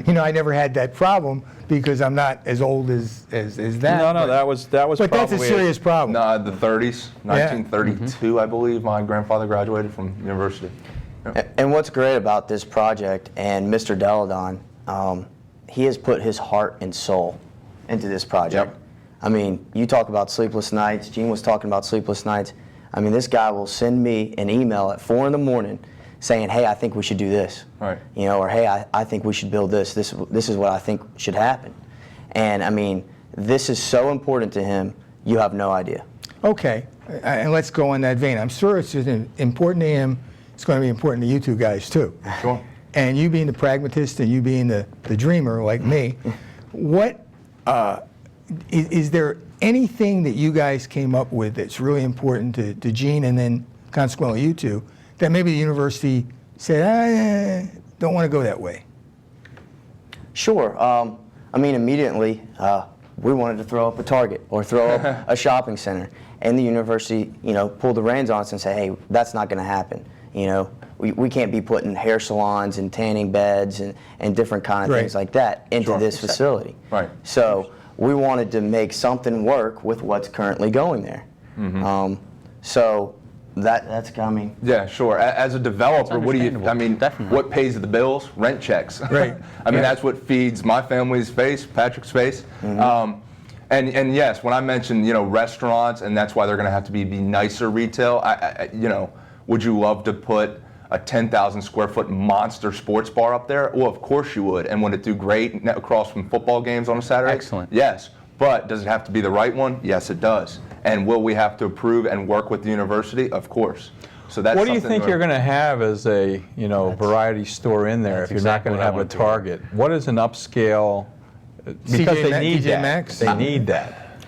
never had that problem because I'm not as old as that. No, that was. But that's a serious problem. No, the 30s, 1932, I believe, my grandfather graduated from university. Yep. And what's great about this project and Mr. Deladon, he has put his heart and soul into this project. Yep. I mean, you talk about sleepless nights. Gene was talking about sleepless nights. I mean, this guy will send me an email at 4 in the morning saying, hey, I think we should do this. Right. You know, or hey, I think we should build this. This is what I think should happen. And I mean, this is so important to him, you have no idea. Okay, and let's go on that vein. I'm sure it's just important to him. It's going to be important to you two guys too. Sure. And you being the pragmatist and you being the dreamer like me, what is there anything that you guys came up with that's really important to Gene and then consequently you two that maybe the university said, don't want to go that way? Sure. I mean, immediately, we wanted to throw up a Target or throw up a shopping center. And the university, you know, pulled the reins on us and said, hey, that's not going to happen. You know, we can't be putting hair salons and tanning beds and different kind of things like that into this facility. Right. So we wanted to make something work with what's currently going there. So that's coming. Yeah, sure. As a developer, what do you? I mean, Definitely. what pays the bills? Rent checks. Right. I mean, that's what feeds my family's face, Patrick's face. And yes, when I mentioned, you know, restaurants, and that's why they're going to have to be nicer retail. You know, would you love to put a 10,000 square foot monster sports bar up there? Well, of course you would. And would it do great across from football games on a Saturday? Excellent. Yes. But does it have to be the right one? Yes, it does. And will we have to approve and work with the university? Of course. So that's What do you something think you're going to have as a, you know, variety store in there if you're not going to have a Target? What is an upscale? Because they need that. Maxx? They need that.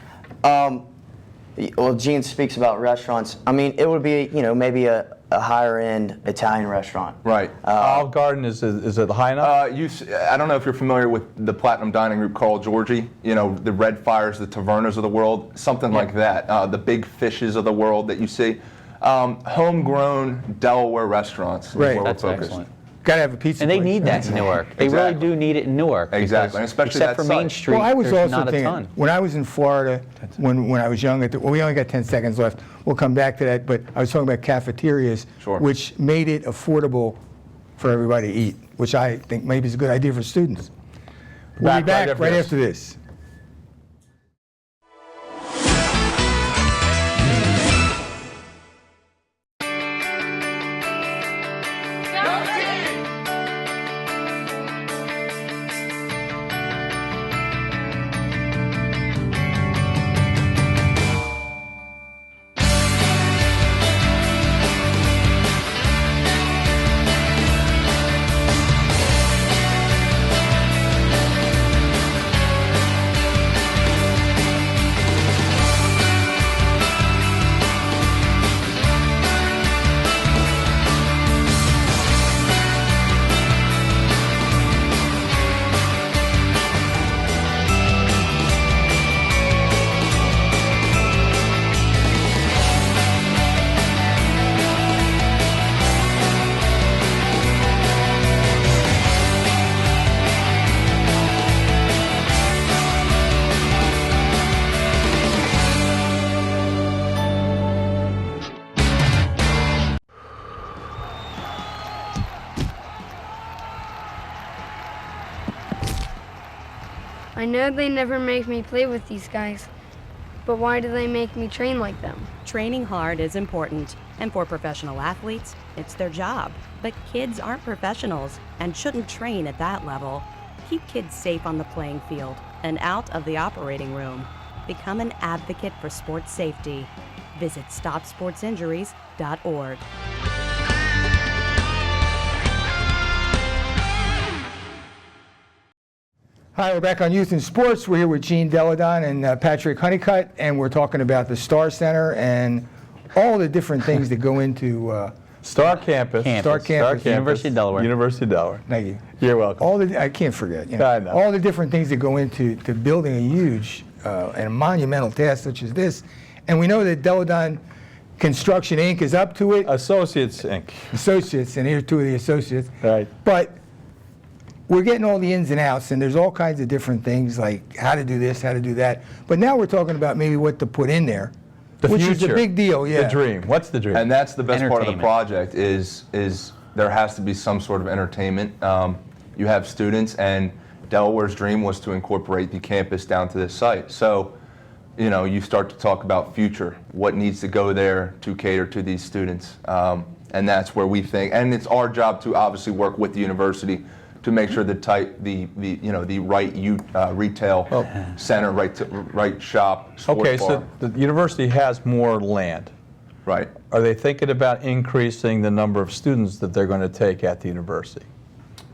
Well, Gene speaks about restaurants. I mean, it would be, you know, maybe a higher end Italian restaurant. Right. Olive Garden, is it high enough? I don't know if you're familiar with the Platinum Dining Group, Carl Giorgi, you know, the Red Fires, the Tavernas of the world, something like that. The Big Fishes of the world that you see. Homegrown Delaware restaurants is where we're That's focused. excellent. Got to have a pizza And they place. need that in Newark. They really do need it in Newark. Exactly, and especially except that for Main site. Street, Well, I was there's also not a thinking, ton. when I was in Florida, when I was young, well, we only got 10 seconds left. We'll come back to that, but I was talking about cafeterias, which made it affordable for everybody to eat, which I think maybe is a good idea for students. We'll be back right after this. I know they never make me play with these guys, but why do they make me train like them? Training hard is important, and for professional athletes, it's their job. But kids aren't professionals and shouldn't train at that level. Keep kids safe on the playing field and out of the operating room. Become an advocate for sports safety. Visit StopSportsInjuries.org. Hi, we're back on Youth in Sports. We're here with Gene Deladon and Patrick Honeycutt, and we're talking about the Star Center and all the different things that go into Star Campus. Star Campus. University of Delaware. University of Delaware. Thank you. You're welcome. I can't forget. You I know. All the different things that go into building a huge and a monumental task such as this. And we know that Deladon Construction, Inc. is up to it. Associates, Inc. Associates, and here's two of the associates. Right. But we're getting all the ins and outs, and there's all kinds of different things like how to do this, how to do that. But now we're talking about maybe what to put in there, which is a big deal. Yeah. The dream. What's the dream? And that's the best part of the project is there has to be some sort of entertainment. You have students, and Delaware's dream was to incorporate the campus down to this site. So you know, you start to talk about future, what needs to go there to cater to these students. And that's where we think, and it's our job to obviously work with the university to make sure the right retail center, right shop, sports Okay, bar. so the university has more land. Right. Are they thinking about increasing the number of students that they're going to take at the university?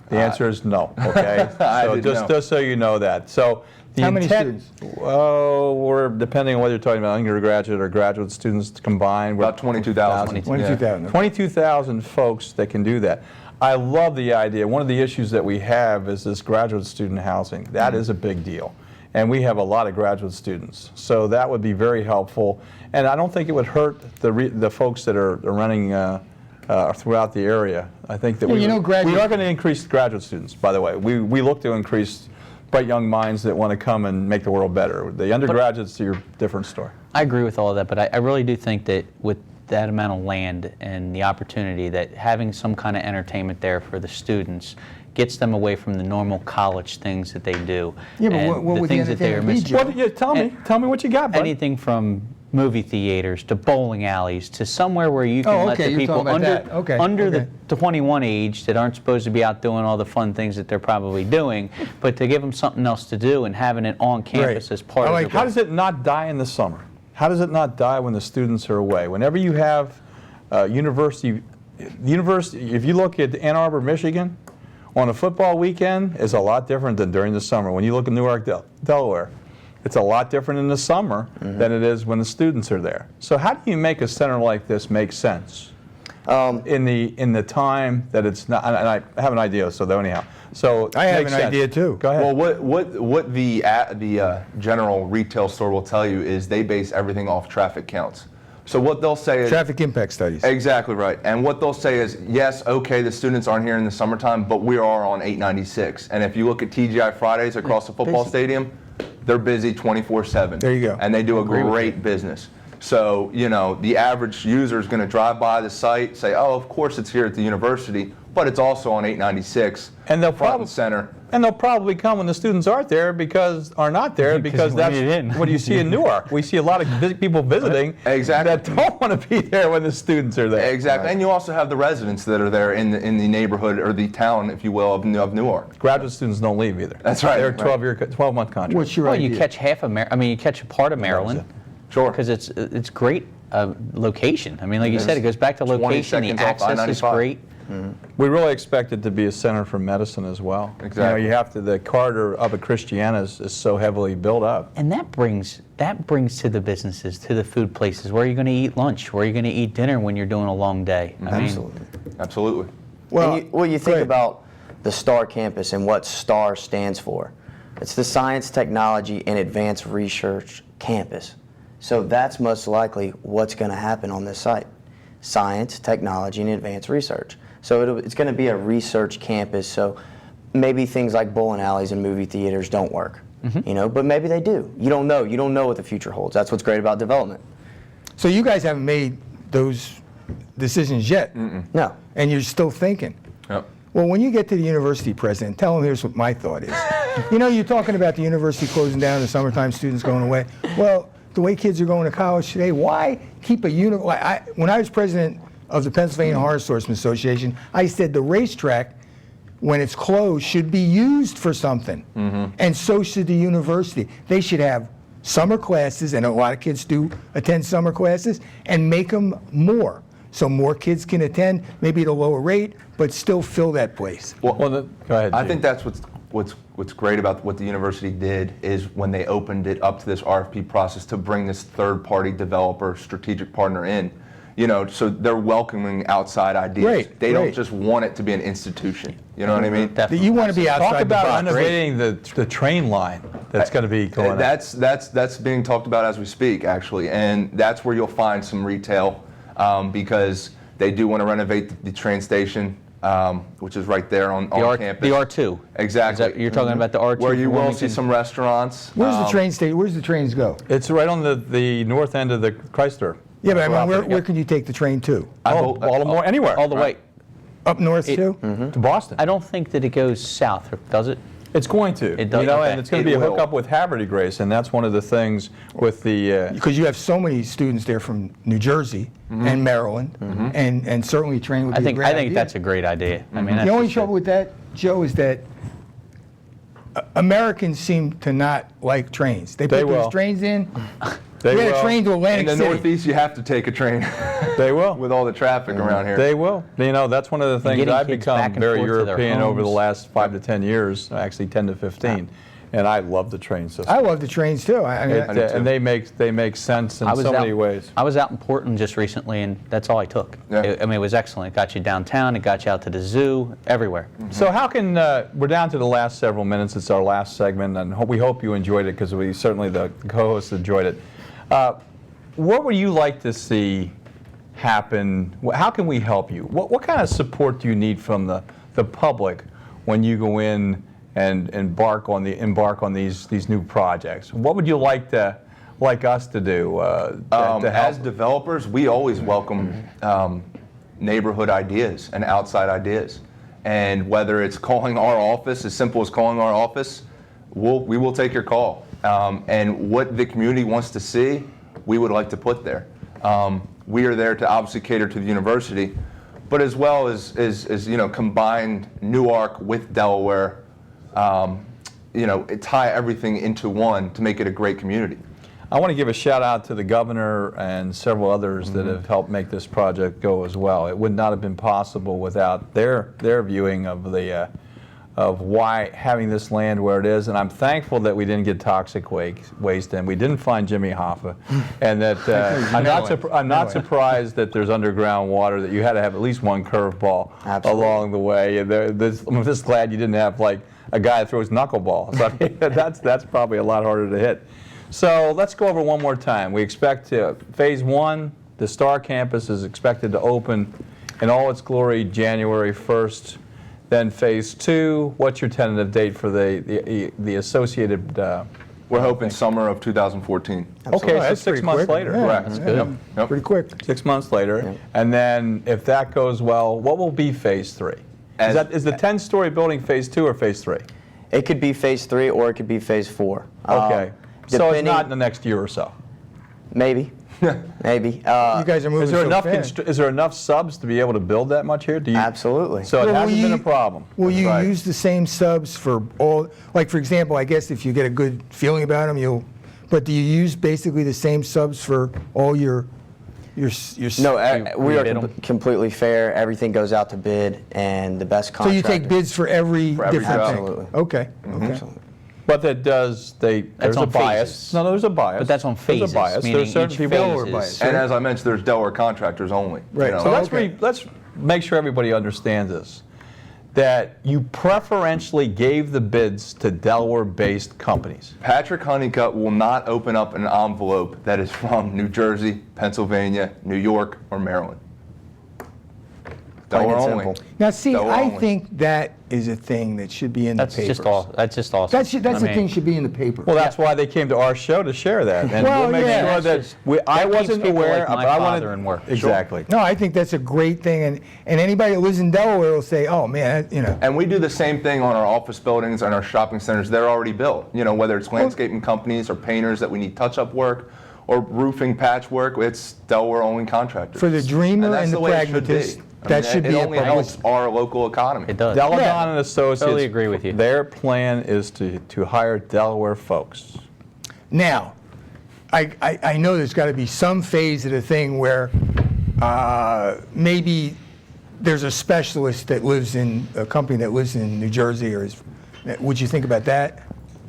The answer is no, okay? I So didn't know. just so you know that. So the How many intent, students? Oh, we're, depending on whether you're talking about undergraduate or graduate students combined. we're About 22,000. 22,000. 22,000 folks that can do that. I love the idea. One of the issues that we have is this graduate student housing. That is a big deal. And we have a lot of graduate students. So that would be very helpful. And I don't think it would hurt the folks that are running throughout the area. I think that Well, we you know, are going to increase graduate students, by the way. We look to increase bright young minds that want to come and make the world better. The undergraduates are a different story. I agree with all of that, but I really do think that with that amount of land and the opportunity, that having some kind of entertainment there for the students gets them away from the normal college things that they do. Yeah, but and what the would the things that they are entertainment be, missing. Joe? Tell me what you got, bud. Anything from movie theaters to bowling alleys to somewhere where you can let okay, the you're people talking about under, that. Okay, under okay. the 21 age that aren't supposed to be out doing all the fun things that they're probably doing, but to give them something else to do and having it on campus as part of the How does it not die in the summer? How does it not die when the students are away? Whenever you have university, if you look at Ann Arbor, Michigan, on a football weekend is a lot different than during the summer. When you look at Newark, Delaware, it's a lot different in the summer than it is when the students are there. So how do you make a center like this make sense in the time that it's not? And I have an idea, so anyhow. So I have makes an sense. idea too. Go ahead. Well, what the general retail store will tell you is they base everything off traffic counts. So what they'll say is Traffic impact studies. exactly right. And what they'll say is, yes, okay, the students aren't here in the summertime, but we are on 896. And if you look at TGI Fridays across the football stadium, they're busy 24/7. There you go. And they do a great business. So, you know, the average user is going to drive by the site, say, oh, of course it's here at the university, but it's also on 896. And they'll front and center. And they'll probably come when the students aren't there because that's what you see in Newark. We see a lot of people visiting Exactly. that don't want to be there when the students are there. Exactly. And you also have the residents that are there in the neighborhood or the town, if you will, of Newark. Graduate students don't leave either. That's right. They're Right. 12-month contracts. What's your Well, idea? you catch half of you catch a part of Maryland. Sure. Because it's great location. I mean, like you said, it goes back to 20 location. The seconds off access is I-95. great. We really expect it to be a center for medicine as well. Exactly. You know, the corridor up at Christiana is so heavily built up. And that brings to the businesses, to the food places, where are you going to eat lunch? Where are you going to eat dinner when you're doing a long day? I mean, Absolutely. Well, you go think ahead. about the STAR campus and what STAR stands for. It's the Science, Technology, and Advanced Research Campus. So that's most likely what's going to happen on this site. Science, technology, and advanced research. So it's going to be a research campus. So maybe things like bowling alleys and movie theaters don't work, you know, but maybe they do. You don't know. You don't know what the future holds. That's what's great about development. So you guys haven't made those decisions yet. No. And you're still thinking. Yep. Well, when you get to the university president, tell him here's what my thought is. You know, you're talking about the university closing down, the summertime students going away. Well, the way kids are going to college today, why keep a when I was president of the Pennsylvania Horse Horseman Association, I said the racetrack, when it's closed, should be used for something. And so should the university. They should have summer classes, and a lot of kids do attend summer classes, and make them more. So more kids can attend, maybe at a lower rate, but still fill that place. Go ahead, I Gene. think that's what's great about what the university did is when they opened it up to this RFP process to bring this third-party developer, strategic partner in. You know, so they're welcoming outside ideas. Great, they don't great. just want it to be an institution. You know what I mean? Definitely. You want to be outside Talk about the box. renovating the train line that's going to be going up. That's being talked about as we speak, actually, and that's where you'll find some retail because they do want to renovate the train station, which is right there on campus. The R2. Exactly. Is that, you're talking about the R2? Where you from will Wilmington? see some restaurants. Where's the train station? Where's the trains go? It's right on the north end of the Chrysler. Yeah, but I mean, property. where can you take the train to? Baltimore, anywhere. All the way. Up north too? To Boston. I don't think that it goes south, does it? It's going to, It does, you know, okay. and it's going to be a hookup with Haverty Grace, and that's one of the things with the. Because you have so many students there from New Jersey and Maryland, and certainly train would be a great I think idea. that's a great idea. I mean, The only trouble with that, Joe, is that Americans seem to not like trains. They put will. those trains in. They We had a will. train to In Atlantic the City. Northeast, you have to take a train. They will. With all the traffic around here. They will. You know, that's one of the things getting I've kids become back and very forth to their European over the homes. last 5 to 10 years, actually 10 to 15, and I love the train system. I love the trains too. I mean, It, and they make sense in so many ways. I was out in Portland just recently, and that's all I took. Yeah. I mean, it was excellent. It got you downtown. It got you out to the zoo, everywhere. So how can, we're down to the last several minutes. It's our last segment, and we hope you enjoyed it, because we certainly, the co-hosts, enjoyed it. What would you like to see happen? How can we help you? What kind of support do you need from the public when you go in and embark on these new projects? What would you like us to do? To help? As developers, we always welcome neighborhood ideas and outside ideas. And whether it's calling our office, as simple as calling our office, we will take your call. And what the community wants to see, we would like to put there. We are there to obviously cater to the university, but as well as you know, combine Newark with Delaware, you know, tie everything into one to make it a great community. I want to give a shout out to the governor and several others that have helped make this project go as well. It would not have been possible without their viewing of the of why having this land where it is, and I'm thankful that we didn't get toxic waste and we didn't find Jimmy Hoffa, and that I'm not surprised that there's underground water, that you had to have at least one curveball along the way. And I'm just glad you didn't have like a guy that throws knuckleballs. I mean, that's probably a lot harder to hit. So let's go over one more time. We expect Phase 1, the Star Campus, is expected to open in all its glory January 1st. Then Phase 2, what's your tentative date for the associated? We're hoping summer of 2014. Okay, so 6 months quick. later. Yeah, Correct. that's good. Yep. Pretty quick. 6 months later. And then if that goes well, what will be Phase 3? Is the 10-story building Phase 2 or Phase 3? It could be Phase 3 or it could be Phase 4. Okay. So it's Depending- not in the next year or so? Maybe. Maybe. You guys are moving Is there so enough fast. is there enough subs to be able to build that much here? Absolutely. So it Well, hasn't will been you- a problem. Will you Right. use the same subs for all? Like, for example, I guess if you get a good feeling about them, but do you use basically the same subs for all your? No, we you are bid 'em? completely fair. Everything goes out to bid, and the best So you contractor. take bids for every every different job. thing. Absolutely. Okay. Okay. Absolutely. But that does, there's a on bias. phases. No, there's a bias. But that's on There's phases, a bias. meaning There's certain each people phase who are is- biased. And as I mentioned, there's Delaware contractors only. Right. You know. So Okay. let's make sure everybody understands this, that you preferentially gave the bids to Delaware-based companies. Patrick Honeycutt will not open up an envelope that is from New Jersey, Pennsylvania, New York, or Maryland. Plain and Delaware only. simple. Now, see, Delaware I only. think that is a thing that should be in That's the papers. That's just awesome. That's I the mean, thing should be in the paper. Well, that's why they came to our show to share that, and Well, we'll make yeah. sure That's that just- I that keeps wasn't people aware. like my but I wanted, father in work. Exactly. No, I think that's a great thing, and anybody that lives in Delaware will say, "Oh man, you know." And we do the same thing on our office buildings and our shopping centers. They're already built. You know, whether it's landscaping companies or painters that we need touch-up work or roofing patchwork, it's Delaware-only contractors. For the dreamer that's and the way it should pragmatist, be. that should it be a only public- helps our local economy. It does. Deladon Yeah. and Associates. Totally agree with you. Their plan is to hire Delaware folks. Now, I know there's got to be some phase of the thing where maybe there's a specialist that lives in a company that lives in New Jersey, or would you think about that?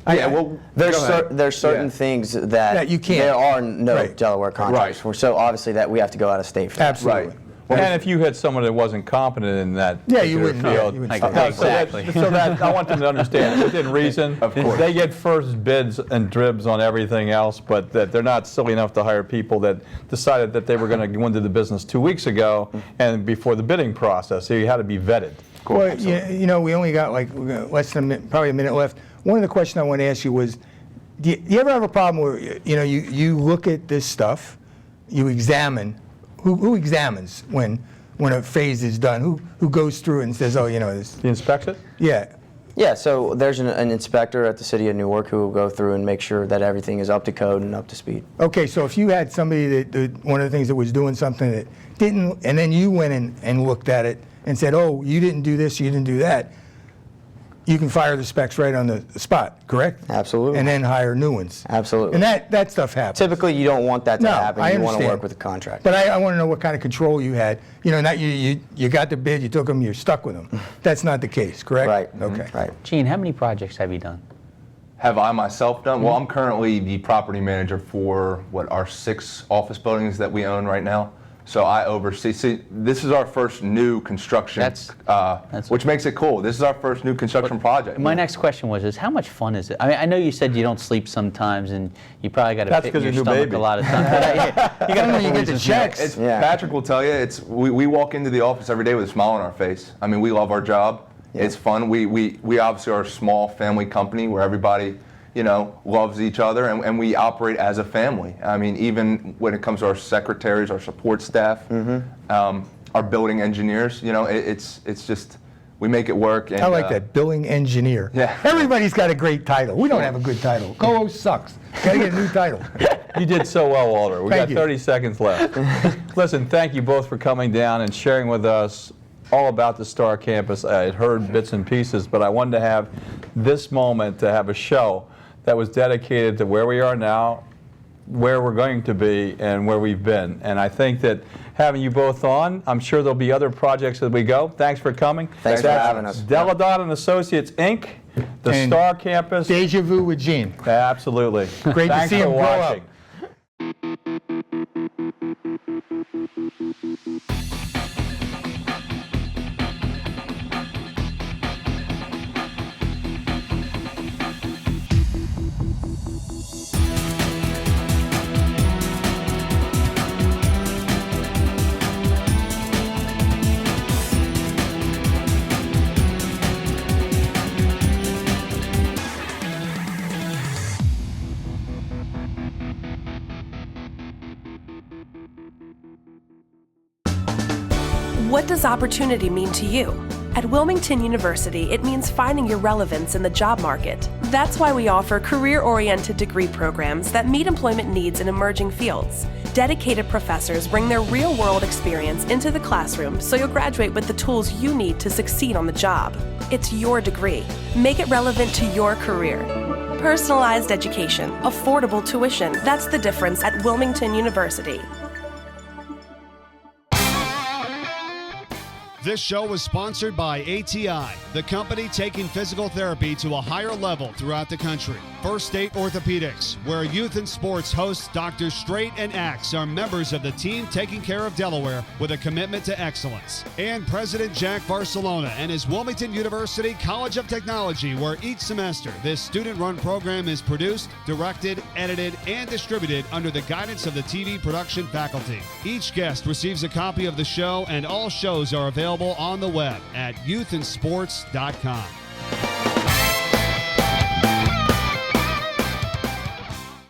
Yeah, well, There's go ahead. there's certain Yeah. things that That you can't. there are no Right. Delaware contracts for. So obviously that we have to go out of state for that. Absolutely. Right. And if you had someone that wasn't competent in that Yeah, you particular wouldn't know. field, You wouldn't Like, know. exactly. So that I want them to understand within reason. Of course. They get first bids and dribs on everything else, but that they're not silly enough to hire people that decided that they were going to go into the business 2 weeks ago and before the bidding process. So you had to be vetted. Well, you know, we only got like less than probably a minute left. One of the questions I want to ask you was, do you ever have a problem where you look at this stuff, you examine, who examines when a phase is done? Who goes through it and says, oh, this? You inspect it? Yeah. Yeah, so there's an inspector at the city of Newark who will go through and make sure that everything is up to code and up to speed. Okay, so if you had somebody that one of the things that was doing something that didn't, and then you went in and looked at it and said, oh, you didn't do this, you didn't do that, you can fire the specs right on the spot, correct? Absolutely. And then hire new ones. Absolutely. And that stuff happens. Typically, you don't want that to No, happen. I You want to understand. work with a contractor. But I want to know what kind of control you had. You know, not you got the bid, you took them, you're stuck with them. That's not the case, correct? Right. Okay. Right. Gene, how many projects have you done? Have I myself done? Well, I'm currently the property manager for our 6 office buildings that we own right now. So I oversee. See, this is our first new construction, which makes it cool. This is our first new construction project. My next question was, how much fun is it? I mean, I know you said you don't sleep sometimes, and you probably got to fit in your stomach a lot of times. But you got to get the checks. Patrick will tell you, we walk into the office every day with a smile on our face. I mean, we love our job. Yeah. It's fun. We obviously are a small family company where everybody, loves each other, and we operate as a family. I mean, even when it comes to our secretaries, our support staff, our building engineers, it's just, we make it work. And, I like that, building engineer. Yeah. Everybody's got a great title. We don't have a good title. Co-host sucks. Got to get a new title. You did so well, Walter. We got Thank you. 30 seconds left. Listen, thank you both for coming down and sharing with us all about the Star Campus. I had heard bits and pieces, but I wanted to have this moment to have a show that was dedicated to where we are now, where we're going to be, and where we've been. And I think that having you both on, I'm sure there'll be other projects as we go. Thanks for coming. Thanks for having us. Deladon and Associates, Inc., the And Star Campus. Deja vu with Gene. Absolutely. Great to Thanks see for him grow up. watching. What does opportunity mean to you? At Wilmington University, it means finding your relevance in the job market. That's why we offer career-oriented degree programs that meet employment needs in emerging fields. Dedicated professors bring their real-world experience into the classroom so you'll graduate with the tools you need to succeed on the job. It's your degree. Make it relevant to your career. Personalized education, affordable tuition, that's the difference at Wilmington University. This show was sponsored by ATI, the company taking physical therapy to a higher level throughout the country. First State Orthopedics, where Youth in Sports hosts Drs. Straight and Axe are members of the team taking care of Delaware with a commitment to excellence. And President Jack Barcelona and his Wilmington University College of Technology, where each semester this student-run program is produced, directed, edited, and distributed under the guidance of the TV production faculty. Each guest receives a copy of the show, and all shows are available on the web at youthinsports.com.